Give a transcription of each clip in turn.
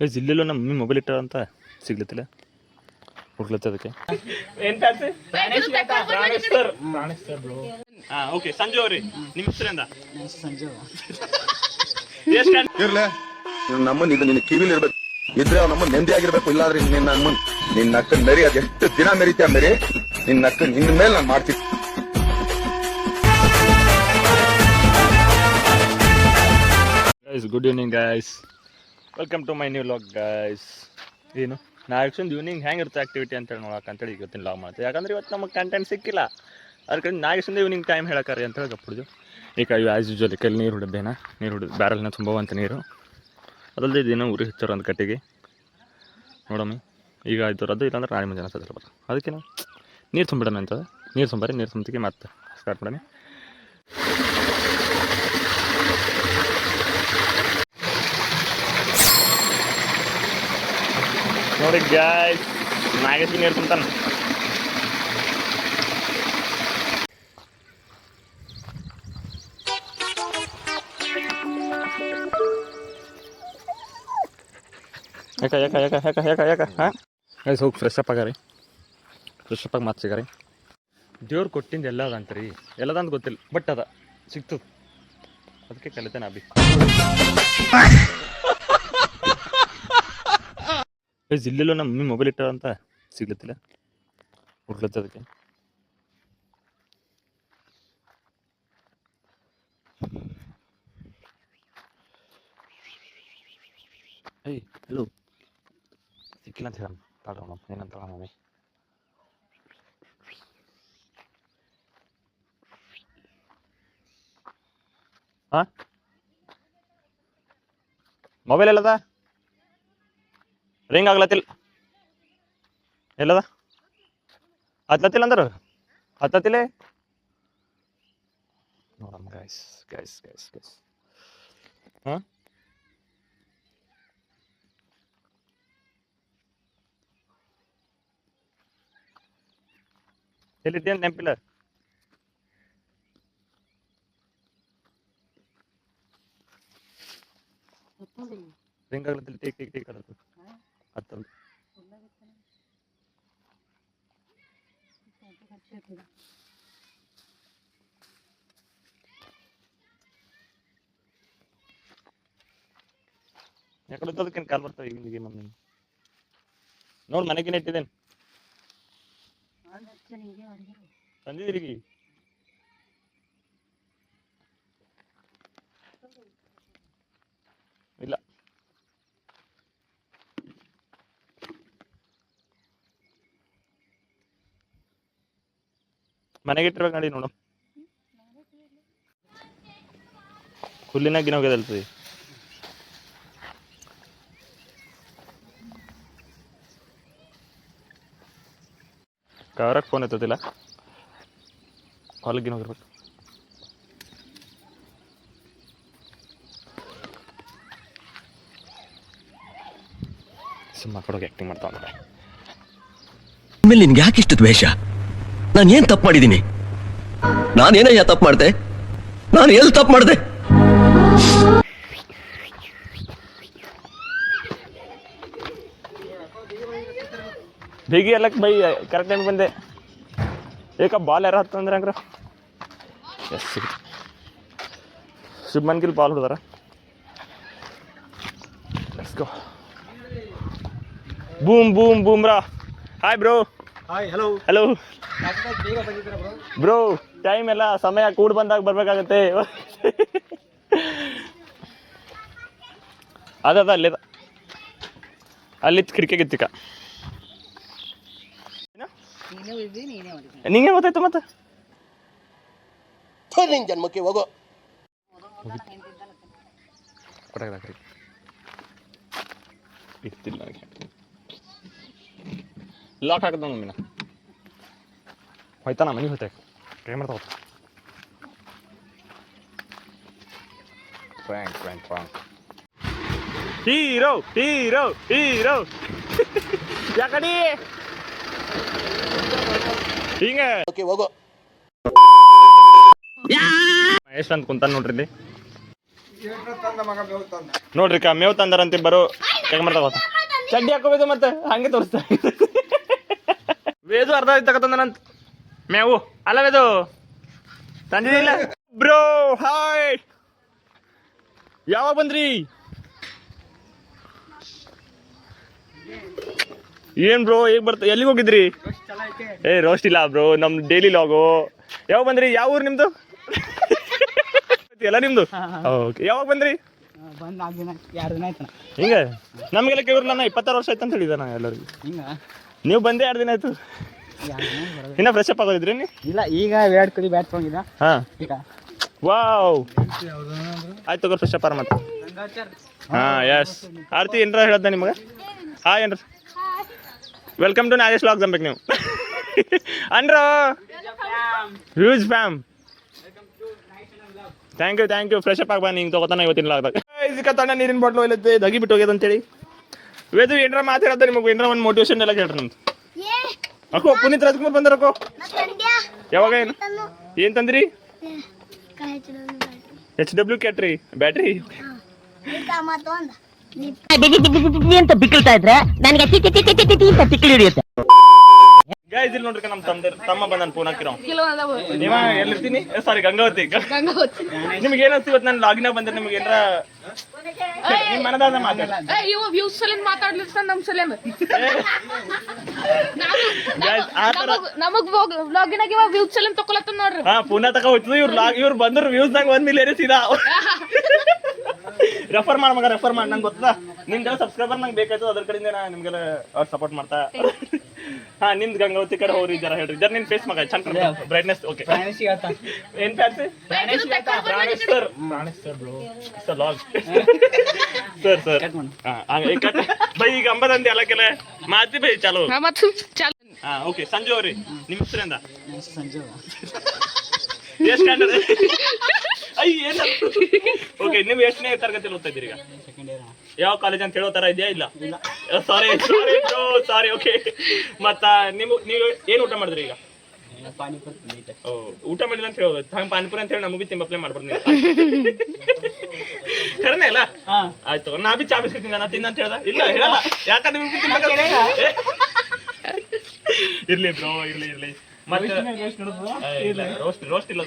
ಜಿಲ್ಲೆಲ್ಲೂ ನಮ್ಮ mummy mobile ಇಟ್ಟ ಅಂತ ಸಿಗ್ಲತ್ತಿಲ್ಲ ಹುಡ್ಲತ್ತ ಅದಕ್ಕೆ ಓಕೆ ಸಂಜು ಅವ್ರಿ ನಿಮ್ಮ ಹೆಸರಿಂದ ಇರ್ಲೆ ನಮ್ಮನ್ ಇದು ನಿನ್ನ ಕಿವಿಲಿ ಇರ್ಬೇಕು ಇದ್ರೆ ನಮ್ಮ ನೆಮ್ಮದಿ ಆಗಿರ್ಬೇಕು ಇಲ್ಲಾದ್ರೆ ನಿನ್ನ ಅಕ್ಕ ಮೆರಿ ಅದೆಷ್ಟು ದಿನ ಮೆರಿತೀಯ ಮೆರಿ ನಿನ್ನ ಅಕ್ಕ ನಿನ್ನ ಮೇಲೆ ನಾನು ಮಾಡ್ತೀನಿ. Good evening guys, welcome to my new vlog guys. ಏನು ನಾ ಆ್ಯಕ್ಚುಲಿ ಈವ್ನಿಂಗ್ ಹೆಂಗಿರುತ್ತೆ ಆ್ಯಕ್ಟಿವಿಟಿ ಅಂತೇಳಿ ನೋಡೋಕಂತೇಳಿ ಇವತ್ತಿನ ಲಾಗ್ ಮಾಡ್ತೀವಿ. ಯಾಕಂದ್ರೆ ಇವತ್ತು ನಮಗೆ ಕಂಟೆಂಟ್ ಸಿಕ್ಕಿಲ್ಲ, ಅದ್ರ ಕಡೆ ನಾಗೇಶಿಂದ ಈವ್ನಿಂಗ್ ಟೈಮ್ ಹೇಳಕ್ಕಾರಿ ಅಂತೇಳಿ ಗಪ್ಪುಡ್ದು. ಈಗ ಆ್ಯಸ್ ಯೂಶ್ವಲ್ ಕೈಲಿ ನೀರು ಹೊಡೆದೇನ, ನೀರು ಹೊಡೆದು ಬ್ಯಾರಲ್ನ ತುಂಬುವಂಥ ನೀರು ಅದಲ್ಲದೆ ಇದೇನೋ ಊರಿಗೆ ಹಚ್ಚಾರ ಒಂದು ಕಟ್ಟಿಗೆ ನೋಡಮ್ಮಿ. ಈಗ ಆಯ್ತು ಅದು ಇಲ್ಲಾಂದ್ರೆ ನಾಳೆ ಮುಂಜಾನೆ ಸದ್ರ ಬರ ಅದಕ್ಕೆ ನಾವು ನೀರು ತುಂಬಿಡೋಣ ಅಂತ ನೀರು ತುಂಬಾರಿ ನೀರು ತುಂಬಿಗೆ ಮತ್ತೆ ಸ್ಟಾರ್ಟ್ ಮಾಡೋಣ. ನೋಡಿ ಗಾಯ್ಸ್, ನಾಗೇಶ್ ನೀರು ತುಂಬ್ತಾನೆ. ಯಾಕ ಯಾಕ ಯಾಕ ಯಾಕ ಯಾಕ ಯಾಕ ಹಾಂ ಗೈಸ್ ಹೋಗಿ ಫ್ರೆಶ್ ಅಪ್ ಆಗಾರಿ, ಫ್ರೆಶ್ ಅಪ್ ಆಗಿ ಮತ್ತೆ ಸಿಗಾರಿ. ದೇವ್ರು ಕೊಟ್ಟಿಂದ ಎಲ್ಲ ಅದ ಅಂತೀರಿ, ಎಲ್ಲದಂತ ಗೊತ್ತಿಲ್ಲ ಬಟ್ ಅದ ಸಿಗ್ತದೆ, ಅದಕ್ಕೆ ಕಲಿತೇನೆ ಅಭಿ. ಜಿಲ್ಲೆಲ್ಲೂ ನಮ್ಮ ಮಮ್ಮಿ ಮೊಬೈಲ್ ಇಟ್ಟ ಅಂತ ಸಿಗ್ಲತ್ತಿಲ್ಲ ಹುಡ್ಲತ್ತ ಅದಕ್ಕೆ. ಏಯ್ ಹಲೋ ಸಿಕ್ಕಿಲ್ಲ ಅಂತ ಹೇಳ ತಾಡೋಣ ಏನಂತ ಮಮ್ಮಿ. ಹಾಂ ಮೊಬೈಲ್ ಎಲ್ಲದ ರಿಂಗ್ ಆಗ್ಲತ್ತಿಲ್ಲ, ಎಲ್ಲದ ಹತ್ಲತ್ತಿಲ್ಲ ಅಂದ್ರೆ ಹತ್ತತ್ತಿಲ್ಲ ನೋಡಮ್ಮ ಗೈಸ್ ಗೈಸ್ ಗೈಸ್ ಗೈಸ್. ಹಾಂ ಎಲ್ಲಿದ್ದೆ ಅಂತ ನೆನಪಿಲ್ಲ. ರಿಂಗ್ ಆಗ್ಲತ್ತಿಲ್ಲ, ಟೇಕ್ ಟೇಕ್ ಟೇಕ್ ಆಗತ್ತೆ ಹತ್ತಲ್ಲ. ಯಾಕಡೆ ಅದಕ್ಕೇನು ಕಾಲ್ ಬರ್ತಾವೆ ಈಗ ಮಮ್ಮಿ ನೋಡಿ ಮನೆಗೇನು ಇಟ್ಟಿದ್ದೇನೆ ತಂದಿದ್ದೀರಿ ಇಲ್ಲ ಮನೆಗೆ ಇಟ್ಟಿರ್ಬೇಕು ನೋಡಿ ನೋಡು, ಹುಲ್ಲಿನಾಗಿನ ಹೋಗ್ಯದಲ್ತದೆ. ಕವರಕ್ಕೆ ಫೋನ್ ಎತ್ತದಿಲ್ಲ, ಹೊಲಗಿನ ಹೋಗಿರ್ಬೇಕು. ಸುಮ್ಮ ಕಡೆಗೆ ಆ್ಯಕ್ಟಿಂಗ್ ಮಾಡ್ತಾ ಅಂದ್ರೆ ಆಮೇಲೆ ನಿನ್ಗೆ ಯಾಕೆ ಇಷ್ಟು ದ್ವೇಷ? ನಾನು ಏನ್ ತಪ್ಪು ಮಾಡಿದ್ದೀನಿ? ನಾನೇನಯ್ಯ ತಪ್ಪು ಮಾಡಿದೆ? ನಾನು ಎಲ್ಲಿ ತಪ್ಪು ಮಾಡಿದೆ? ಬೇಗಿ ಎಲ್ಲಕ್ಕೆ ಬೈ ಕರೆಕ್ಟ್ ಟೈಮ್ ಬಂದೆ. ಏಕ ಬಾಲ್ ಯಾರು ಹತ್ತು ಅಂದ್ರೆ ಹಂಗ್ರ ಎಸ್ ಶುಭ್ಮನ್ ಗಿಲ್ ಬಾಲ್ ಹೊಡೆದಾರ. Let's go. Boom boom Bumrah. Hi bro. Hi hello hello bro. Time ಎಲ್ಲ ಸಮಯ ಕೂಡ್ ಬಂದಾಗ ಬರ್ಬೇಕಾಗತ್ತೆ. ಅದ ಅಲ್ಲಿದ ಅಲ್ಲಿ ಕಿಟಕಿಗಿತ್ತಿಕ ನಿಂಗೆ ಗೊತ್ತಾಯ್ತು ಮತ್ತೆ ನಿನ್ ಜನ್ಮಕ್ಕೆ ಹೋಗೋ ಇರ್ತಿಲ್ಲ ಲಾಕ್ ಹಾಕದ ಮಮ್ಮಿನ ಹೋಯ್ತಾನ ಮನೆಗೆ ಹೋಯ್ತಾ ಕೈ ಮಾಡ್ತಾ ಹೋಗ್ತಾ frank frank frank hero hero hero ಯಾಕಡಿ ಹಿಂಗೆ ಹೋಗೋ ಮಹೇಶ್ ಅಂತ ಕುಂತಾನ ನೋಡ್ರಿ ಇಲ್ಲಿ ನೋಡ್ರಿ ಮೇವ್ ತಂದಾರಂತೆ ಬರೋ ಯಾಕೆ ಮಾಡ್ತಾ ಗೊತ್ತಾ ಚಡ್ಡಿ ಹಾಕೋಬೇಕು ಮತ್ತೆ ಹಂಗೆ ತೋರಿಸ್ತಾ ವೇದು ಅರ್ಧ ತಗೋತಂದನಂತ ಮೇವು ಅಲ್ಲ ವೇದು ತಂದಿಲ್ಲ ಬ್ರೋ ಹಾಯ್ ಯಾವಾಗ ಬಂದ್ರಿ ಏನ್ ಬ್ರೋ ಹೇಗ್ ಬರ್ತ ಎಲ್ಲಿಗೆ ಹೋಗಿದ್ರಿ ಏ ರೋಸ್ಟ್ ಇಲ್ಲ ಬ್ರೋ ನಮ್ದು ಡೈಲಿ ಲಾಗು ಯಾವಾಗ ಬಂದ್ರಿ ಯಾವ ಊರು ನಿಮ್ದು ಎಲ್ಲ ನಿಮ್ದು ಓಕೆ ಯಾವಾಗ ಬಂದ್ರಿ ಹಿಂಗ ನಮ್ಗೆಲ್ಲ ಕೇಳಿರಲ್ಲ ನಾ 26 ವರ್ಷ ಆಯ್ತು ಅಂತ ಹೇಳಿದ ನಾ ಎಲ್ಲರಿಗೂ ನೀವು ಬಂದೇ 2 ದಿನ ಆಯ್ತು ಇನ್ನ ಫ್ರೆಶ್ ಅಪ್ ಆಗೋದಿದ್ರಿ ನೀವು ಇಲ್ಲ ಈಗ ವಿರಾಟ್ ಕೊಹ್ಲಿ ಬ್ಯಾಟ್ ತಗೊಂಡಿದ್ದ ಹಾ ಈಗ ವಾವ್ ಆಯ್ತು ತಗೋ ಫ್ರೆಶ್ ಅಪ್ ಆರ ಮತ್ತೆ ಹಾ ಎಸ್ ಆರ್ತಿ ಏನ್ರ ಹೇಳ್ದ ನಿಮಗೆ ಹಾಯ್ ಏನ್ರ ವೆಲ್ಕಮ್ ಟು ನಾಗೇಶ್ ವ್ಲಾಗ್ಸ್ ಅನ್ಬೇಕು ನೀವು ಅನ್ರ huge fam thank you fresh up ಆಗಿ ಬಾ ನಿಂಗೆ ತಗೋತಾನ ಇವತ್ತಿನ ಲಾಗ್ದಾಗ ಇದಕ್ಕೆ ತಣ್ಣ ನೀರಿನ ಬಾಟ್ಲು ಎಲ್ಲೈತೆ ದಗಿ ಬಿಟ್ಟು ಹೋಗ್ಯದ ಅಂತೇಳಿ ವೇದು ಏನ್ರ ಮಾತಾಡೋದ ನಿಮಗೆ ಏನ್ರ ಒಂದು ಮೋಟಿವೇಶನ್ ಎಲ್ಲ ಹೇಳ್ರಿ ನಮ್ದು ಅಕ್ಕೋ ಪುನೀತ್ ರಾಜ್ಕುಮಾರ್ ಬಂದಾರ ಅಕ್ಕೋ ಯಾವಾಗ ಏನ್ ತಂದ್ರಿ HW ಕ್ಯಾಟ್ರಿ ಬ್ಯಾಟ್ರಿ ಅಂತ ಬಿಕ್ಕಳ್ತಾ ಇದ್ರೆ ನನಗೆ ಅಂತ ತಿಕ್ಕಿ ಹಿಡಿಯುತ್ತೆ. ಗೈಸ್ ಇಲ್ಲಿ ನೋಡ್ರಿ ನಮ್ಮ ತಮ್ಮ ಬಂದನ್ ಫೋನ್ ಹಾಕಿರೋ ನೀವ ಎಲ್ಲಿರ್ತೀನಿ ಸಾರಿ ಗಂಗಾವತಿ ನಿಮ್ಗೆ ಏನಿಸ್ತು ಇವತ್ತು ನಾನು ಲಾಗಿನ ಬಂದ್ರೆ ನಿಮ್ಗೆ ಏನಾರ ನಿಮ್ ಮನದಾದ ಮಾತಾಡ ಹಾ ಪುನಃ ತಕ ಹೋಯ್ತದ ಇವ್ರು ಬಂದ್ರು ವ್ಯೂಸ್ನಾಗ 1 ಮಿಲಿಯನ್ ಸೀದಾ ರೆಫರ್ ಮಾಡ ಮಗ ರೆಫರ್ ಮಾಡಿ ನಂಗೆ ಗೊತ್ತದ ನಿಮ್ಗೆಲ್ಲ ಸಬ್ಸ್ಕ್ರೈಬರ್ ನಂಗೆ ಬೇಕಾಯ್ತು ಅದ್ರ ಕಡೆಯಿಂದ ನಾ ನಿಮ್ಗೆಲ್ಲ ಅವ್ರು ಸಪೋರ್ಟ್ ಮಾಡ್ತಾ ಹಾ ನಿಮ್ದು ಗಂಗಾವತಿ ಕಡೆ ಹೋಗ್ರಿ ಜರ ಹೇಳ್ರಿ ಜರ ನಿನ್ ಫೇಸ್ ಮಗ ಚಂದ ಬ್ರೈಟ್ನೆಸ್ ಓಕೆ ಏನ್ fancy Pranesh sir bro sir log sir by ಈಗ ಅಂಬದಂದಿ ಎಲ್ಲ ಕೆಲ ಮಾತಿ ಬೈ ಚಾಲು ಹಾ ಓಕೆ ಸಂಜು ಅವ್ರಿ ನಿಮ್ಮ ಹೆಸರಿಂದ ಎಷ್ಟು ಕಂಡ್ರೆ ಏನ ಓಕೆ ನೀವು ಎಷ್ಟನೇ ತರಗತಿಯಲ್ಲಿ ಓದ್ತಾ ಇದ್ದೀರಿ ಈಗ ಯಾವ ಕಾಲೇಜ್ ಅಂತ ಹೇಳೋ ತರ ಇದೆಯಾ ಇಲ್ಲ ಸಾರಿ ಓಕೆ ಮತ್ತ ನೀವು ಏನ್ ಊಟ ಮಾಡಿದ್ರಿ ಈಗ ಊಟ ಮಾಡಿಲ್ಲ ಅಂತ ಹೇಳೋದು ಹಂಗೆ ಪಾನಿಪುರಿ ಅಂತ ಹೇಳಿ ನಮಗೂ ತಿಂಬ ಅಪ್ಲೈ ಮಾಡ್ಬಾರ್ದು ಕರೆನೇ ಅಲ್ಲ ಆಯ್ತು ನಾ ಬಿ ಚಾ ಬಿಸ್ಕಿಟ್ ನಾ ತಿನ್ನ ಅಂತ ಹೇಳ್ದ ಇಲ್ಲ ಹೇಳಲ್ಲ ಯಾಕಂದ್ರೆ ಇರ್ಲಿ ಬ್ರೋ ಇರ್ಲಿ ಮತ್ತೆ ರೋಸ್ಟ್ ಇಲ್ಲ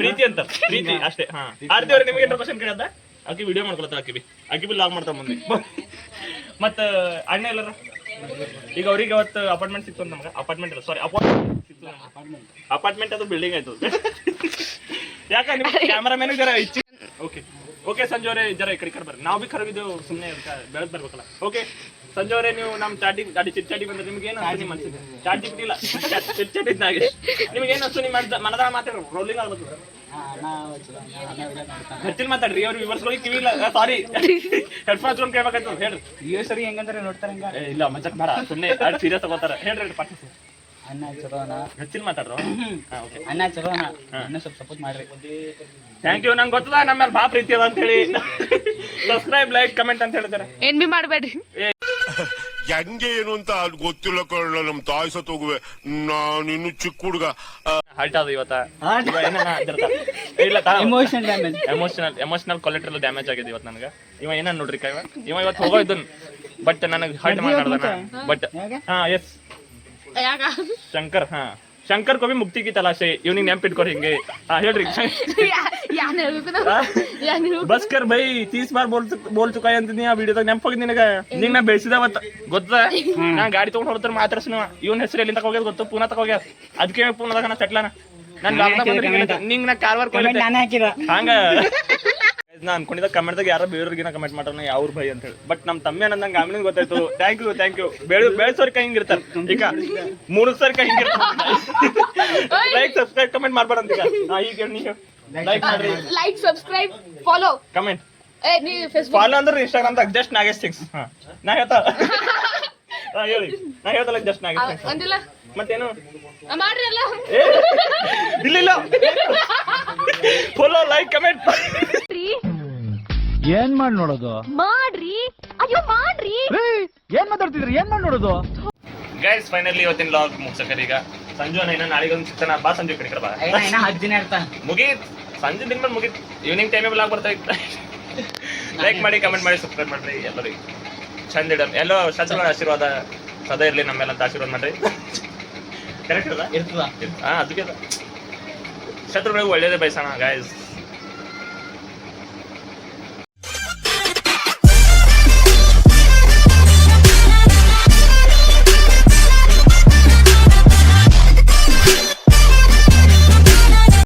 ಪ್ರೀತಿ ಅಂತ ಪ್ರೀತಿ ಅಷ್ಟೇ ಹಾ ಆರ್ತಿ ಅವ್ರಿಗೆ ನಿಮಗೆ ಕ್ವಶನ್ ಕೇಳದ ಆಕಿ ವಿಡಿಯೋ ಮಾಡ್ಕೊಳತ್ತ ಆಕಿ ಬಿ ಲಾಗ್ ಮಾಡ್ತಾರ ಮುಂದೆ ಮತ್ತ ಅಣ್ಣ ಎಲ್ಲರ ಈಗ ಅವ್ರಿಗೆ ಅವತ್ತು ಅಪಾರ್ಟ್ಮೆಂಟ್ ಸಿಕ್ತು ಅಂತ ನಮ್ಗೆ ಅಪಾರ್ಟ್ಮೆಂಟ್ ಅಲ್ಲ ಸಾರಿ ಅಪಾರ್ಟ್ಮೆಂಟ್ ಅದು ಬಿಲ್ಡಿಂಗ್ ಆಯ್ತು ಯಾಕ ನಿಮ್ ಕ್ಯಾಮರಾಮನ್ ಜರ ಇಚ್ಚಿ ಓಕೆ ಸಂಜೆ ಅವರೇ ಜರ ಈ ಕಡೆ ಬರ್ರಿ ನಾವು ಬಿ ಕರಗಿದ್ದೇವೆ ಸುಮ್ಮನೆ ಬೆಳಗ್ಗೆ ಬರ್ಬೇಕಲ್ಲ ಓಕೆ ಸಂಜೆ ಅವರೇ ನೀವು ನಮ್ಮ ಚಾಟಿ ಚಿಟ್ಚಾಟಿ ಬಂದ್ರೆ ನಿಮ್ಗೆ ಏನು ಅನ್ಸು ನಿಮ್ಮ ಮನಸ್ಸಿಗೆ ಚಾಟಿ ಬಿಟ್ಟಿಲ್ಲ ಚಿಟ್ಚಾಟಿದ್ದಾಗೆ ನಿಮ್ಗೆ ಏನು ಅನ್ಸು ನಿಮ್ಮ ಮನದಾಗ ಮಾತಾಡ್ರಿ ರೋಲಿಂಗ್ ಆಗ್ಬೇಕು ಹೆಚ್ಚಿನ ಮಾತಾಡ್ರಿ ಅವ್ರು ವಿವರ್ಸ್ಗಳಿಗೆ ಕಿವಿ ಇಲ್ಲ ಸಾರಿ ಹೆಡ್ಫೋನ್ ಹಚ್ಕೊಂಡು ಕೇಳ್ಬೇಕಾಯ್ತು ಹೇಳ್ರಿ ಸರಿ ಹೆಂಗಂದ್ರೆ ನೋಡ್ತಾರೆ ಇಲ್ಲ ಮಚ್ಚಕ್ ಬೇಡ ಸುಮ್ಮನೆ ಸೀರಿಯಸ್ ತಗೋತಾರ ಹೇಳ್ರಿ ಪಾಠ ಅನ್ನ ಚಲೋನ ಹೆಚ್ಚಿನ ಮಾತಾಡ್ರು ಅನ್ನ ಚಲೋನ ಅನ್ನ ಸ್ವಲ್ಪ ಸಪೋರ್ಟ್ ಮಾಡ್ರಿ ಥ್ಯಾಂಕ್ ಯು ನಂಗೆ ಗೊತ್ತದ ನಮ್ಮ ಮೇಲೆ ಬಾ ಪ್ರೀತಿ ಅದ ಅಂತ ಹೇಳಿ ಸಬ್ಸ್ಕ್ರೈಬ್ ಲೈಕ್ ಕಮೆಂಟ್ ಅಂತ ಹೇಳಿದಾರೆ ಏನ್ ಬಿ ಮಾಡ್ಬೇಡ್ರಿ ಹೆಂಗೆ ಏನು ಅಂತ ಗೊತ್ತಿಲ್ಲ ಕಳ್ಳ ನಮ್ ತಾಯಿ ಸತ್ ಹೋಗುವೆ ನಾನು ಇನ್ನು ಚಿಕ್ಕ ಹುಡುಗ ಹಾರ್ಟ್ ಅದು ಇವತ್ತ ಇಲ್ಲ ಎಮೋಷನಲ್ ಕೊಲೆಟ್ರಲ್ ಡ್ಯಾಮೇಜ್ ಆಗಿದೆ ಇವತ್ತು ನನಗೆ ಇವ ಏನ ನೋಡ್ರಿ ಇವ ಇವತ್ತು ಹೋಗೋ ಇದನ್ ಬಟ್ ನನಗೆ ಹಾರ್ಟ್ ಮಾಡ್ದ ಬಟ್ ಹಾ ಎಸ್ ಶಂಕರ್ ಕೋಬಿ ಮುಕ್ತಿ ಕಿ ತಲಾಶೆ ಇವ್ನಿಗೆ ನೆನಪಿಟ್ಕೊರಿ ಹಿಂಗೆ ಹೇಳ್ರಿ ಬಸ್ ಕರ್ ಬೈ 30 ಬಾರ್ ಬೋಲ್ ಚುಕಾಯ ಅಂತಿದ್ನಿ ಆ ವಿಡಿಯೋದಾಗ ನೆನಪಾಗಿದ್ ನಿನಗ ನಿಂಗ್ ನಾ ಬೆಳೆಸಿದವತ್ತ ಗೊತ್ತ ನಾ ಗಾಡಿ ತಗೊಂಡ್ ಹೊಡ್ತಾರ ಮಾತಾಡ್ಸಿನವ ಇವನ್ ಹೆಸರು ಎಲ್ಲಿಂದ ಹೋಗ್ಯದ ಗೊತ್ತು ಪೂನಾ ತಕ ಹೋಗ್ಯಾರ ಅದಕ್ಕೆ ಪೂನಾದಾಗ ನಾ ಸೆಟ್ಲಾನ ನಿಂಗ್ ನಾ ಕಾರ್ವಾರ್ ಹಂಗ ನಾ ಅನ್ಕೊಂಡಿದ್ದ ಕಮೆಂಟ್ದಾಗ ಯಾರೋ ಬೇರೆಯವ್ರಿಗಿನ ಕಮೆಂಟ್ ಮಾಡ್ರ ಯಾವ್ರ ಭೈ ಅಂತ ಹೇಳಿ ಬಟ್ ನಮ್ ತಮ್ಮಿ ಅನ್ನಂಗ ಆಮೇಲೆ ಗೊತ್ತಾಯ್ತು ಥ್ಯಾಂಕ್ ಯು ಬೆಳೆಸೋರ್ ಕೈ ಹಿಂಗಿರ್ತಾರ ಈಗ 3 ಸರಿ ಕೈ ಹಿಂಗಿರ್ತಾರ ಲೈಕ್ ಸಬ್ಸ್ಕ್ರೈಬ್ ಕಮೆಂಟ್ ಮಾಡ್ಬಾರಂತ ಈಗ ನೀವು ಲೈಕ್ ಮಾಡ್ರಿ ಲೈಕ್ ಸಬ್ಸ್ಕ್ರೈಬ್ ಫಾಲೋ ಕಮೆಂಟ್ ನೀ ಫೇಸ್ಬುಕ್ ಫಾಲೋ ಅಂದ್ರೆ ಇನ್ಸ್ಟಾಗ್ರಾಮ್ ಜಸ್ಟ್ ನಾಗೇಶ್ ಸಿಂಗ್ಸ್ ನಾ ಹೇಳ್ತಾ ಹೇಳಿ ನಾ ಹೇಳ್ತಲ್ಲ ಜಸ್ಟ್ ನಾಗೇಶ್ ಸಿಂಗ್ಸ್ ಅಂದಿಲ್ಲ ಮತ್ತೇನು ಮಾಡ್ರಿ ಅಲ್ಲ ಇಲ್ಲ ಫಾಲೋ ಲೈಕ್ ಕಮೆಂಟ್ ಏನ್ ಮಾಡಿ ನೋಡೋದು ಮಾಡ್ರಿ ಅಯ್ಯೋ ಮಾಡ್ರಿ ಏನ್ ಮಾತಾಡ್ತಿದ್ರಿ ಏನ್ ಮಾಡಿ ನೋಡೋದು ಗೈಸ್ ಫೈನಲಿ ಇವತ್ತಿನ ಲಾಗ್ ಮುಗ್ಸಕರಿ ಈಗ ಸಂಜು ಇನ್ನ ನಾಳೆಗೆ ಒಂದು ಸಿಗ್ತಾನ ಬಾ ಸಂಜು ಕಡೆ ಬಾ ಇನ್ನ 10 ದಿನ ಇರ್ತಾ ಮುಗೀತ್ ಸಂಜೆ ದಿನ ಮೇಲೆ ಮುಗೀತ್ ಈವ್ನಿಂಗ್ ಟೈಮೇ ಲಾಗ್ ಬರ್ತಾ ಇತ್ತು ಲೈಕ್ ಮಾಡಿ ಕಮೆಂಟ್ ಮಾಡಿ ಸಬ್ಸ್ಕ್ರೈಬ್ ಮಾಡ್ರಿ ಎಲ್ಲರಿಗೂ ಚಂದ ಇಡ ಎಲ್ಲೋ ಶತ್ರುಗಳ ಆಶೀರ್ವಾದ ಸದಾ ಇರ್ಲಿ ನಮ್ಮ ಮೇಲೆ ಅಂತ ಆಶೀರ್ವಾದ ಮಾಡ್ರಿ. ಕರೆಕ್ಟ್ ಅಲ್ಲ? ಇರ್ತದ ಅದಕ್ಕೆ ಶತ್ರುಗಳಿಗೆ ಒಳ್ಳೇದೇ ಬಯಸೋಣ ಗಾಯ್ಸ್.